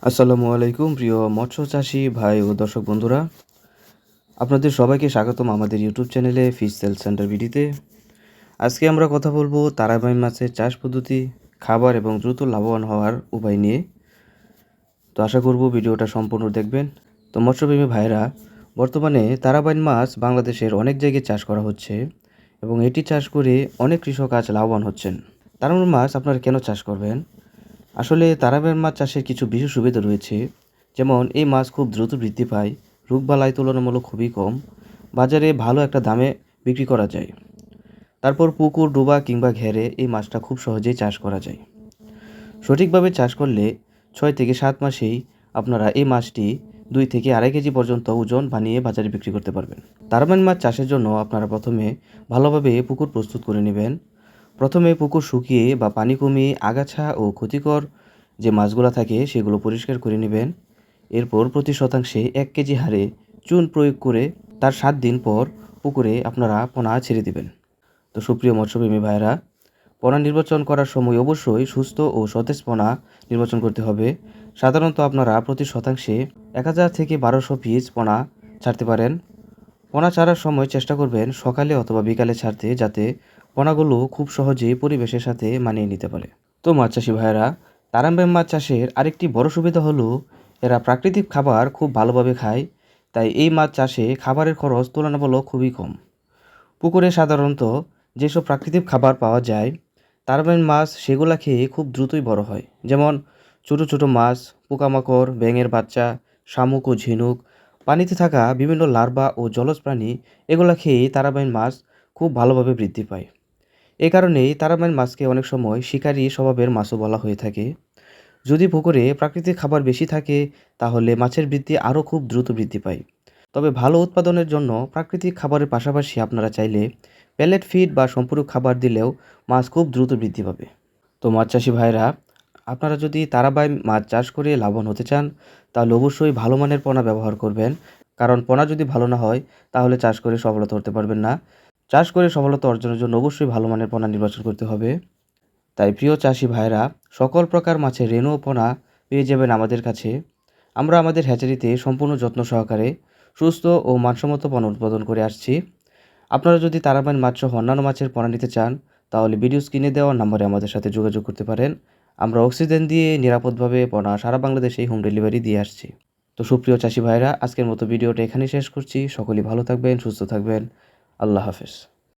আসসালামু আলাইকুম প্রিয় মৎস্য চাষী ভাই ও দর্শক বন্ধুরা, আপনাদের সবাইকে স্বাগতম আমাদের ইউটিউব চ্যানেলে ফিশ সেল সেন্টার ভিডিওতে। আজকে আমরা কথা বলবো তারাবাইন মাছের চাষ পদ্ধতি, খাবার এবং দ্রুত লাভবান হওয়ার উপায় নিয়ে। তো আশা করব ভিডিওটা সম্পূর্ণ দেখবেন। তো মৎস্যপ্রেমী ভাইরা, বর্তমানে তারাবাইন মাছ বাংলাদেশের অনেক জায়গায় চাষ করা হচ্ছে এবং এটি চাষ করে অনেক কৃষক আজ লাভবান হচ্ছেন। তারাবাইন মাছ আপনারা কেন চাষ করবেন? আসলে তারাবাইন মাছ চাষের কিছু বিশেষ সুবিধা রয়েছে। যেমন এই মাছ খুব দ্রুত বৃদ্ধি পায়, রোগবালাই তুলনামূলক খুবই কম, বাজারে ভালো একটা দামে বিক্রি করা যায়। তারপর পুকুর, ডোবা কিংবা ঘেরে এই মাছটা খুব সহজেই চাষ করা যায়। সঠিকভাবে চাষ করলে 6 থেকে 7 মাসেই আপনারা এই মাছটি 2 থেকে 2.5 কেজি পর্যন্ত ওজন বানিয়ে বাজারে বিক্রি করতে পারবেন। তারাবাইন মাছ চাষের জন্য আপনারা প্রথমে ভালোভাবে পুকুর প্রস্তুত করে নেবেন। প্রথমে পুকুর শুকিয়ে বা পানি কমিয়ে আগাছা ও ক্ষতিকর যে মাছগুলো থাকে সেগুলো পরিষ্কার করে নেবেন। এরপর প্রতি শতাংশে 1 কেজি হারে চুন প্রয়োগ করে তার 7 দিন পর পুকুরে আপনারা পোনা ছেড়ে দিবেন। তো সুপ্রিয় মৎস্যপ্রেমী ভাইরা, পোনা নির্বাচন করার সময় অবশ্যই সুস্থ ও সতেজ পোনা নির্বাচন করতে হবে। সাধারণত আপনারা প্রতি শতাংশে 1000 থেকে 1200 পিস পোনা ছাড়তে পারেন। পোনা ছাড়ার সময় চেষ্টা করবেন সকালে অথবা বিকালে ছাড়তে, যাতে পোনাগুলো খুব সহজেই পরিবেশের সাথে মানিয়ে নিতে পারে। তো মাছ চাষি ভাইয়েরা, তারাবাইন মাছ চাষের আরেকটি বড় সুবিধা হলো এরা প্রাকৃতিক খাবার খুব ভালোভাবে খায়। তাই এই মাছ চাষে খাবারের খরচ তুলনামূলক খুবই কম। পুকুরে সাধারণত যেসব প্রাকৃতিক খাবার পাওয়া যায়, তারাবাইন মাছ সেগুলা খেয়ে খুব দ্রুতই বড় হয়। যেমন ছোটো ছোটো মাছ, পোকামাকড়, ব্যাঙের বাচ্চা, শামুক ও ঝিনুক, পানিতে থাকা বিভিন্ন লার্ভা ও জলজ প্রাণী, এগুলা খেয়েই তারাবাইন মাছ খুব ভালোভাবে বৃদ্ধি পায়। এ কারণেই তারাবাইন মাছকে অনেক সময় শিকারী স্বভাবের মাছও বলা হয়ে থাকে। যদি পুকুরে প্রাকৃতিক খাবার বেশি থাকে, তাহলে মাছের বৃদ্ধি আরও খুব দ্রুত বৃদ্ধি পায়। তবে ভালো উৎপাদনের জন্য প্রাকৃতিক খাবারের পাশাপাশি আপনারা চাইলে প্যালেট ফিড বা সম্পূরক খাবার দিলেও মাছ খুব দ্রুত বৃদ্ধি পাবে। তো মাছ চাষি ভাইরা, আপনারা যদি তারাবাইন মাছ চাষ করে লাভবান হতে চান, তাহলে অবশ্যই ভালো মানের পোনা ব্যবহার করবেন। কারণ পোনা যদি ভালো না হয়, তাহলে চাষ করে সফলতা হতে পারবেন না। চাষ করে সফলতা অর্জনের জন্য অবশ্যই ভালো মানের পোনা নির্বাচন করতে হবে। তাই প্রিয় চাষি ভাইরা, সকল প্রকার মাছের রেণু ও পোনা পেয়ে যাবেন আমাদের কাছে। আমরা আমাদের হ্যাচারিতে সম্পূর্ণ যত্ন সহকারে সুস্থ ও মানসম্মত পোনা উৎপাদন করে আসছি। আপনারা যদি তারাবাইন মাছ সহ অন্যান্য মাছের পোনা নিতে চান, তাহলে ভিডিও স্ক্রিনে দেওয়া নম্বরে আমাদের সাথে যোগাযোগ করতে পারেন। আমরা অক্সিজেন দিয়ে নিরাপদভাবে পোনা সারা বাংলাদেশে হোম ডেলিভারি দিয়ে আসছি। তো সুপ্রিয় চাষি ভাইরা, আজকের মতো ভিডিওটা এখানেই শেষ করছি। সকলেই ভালো থাকবেন, সুস্থ থাকবেন। আল্লাহ হাফেজ।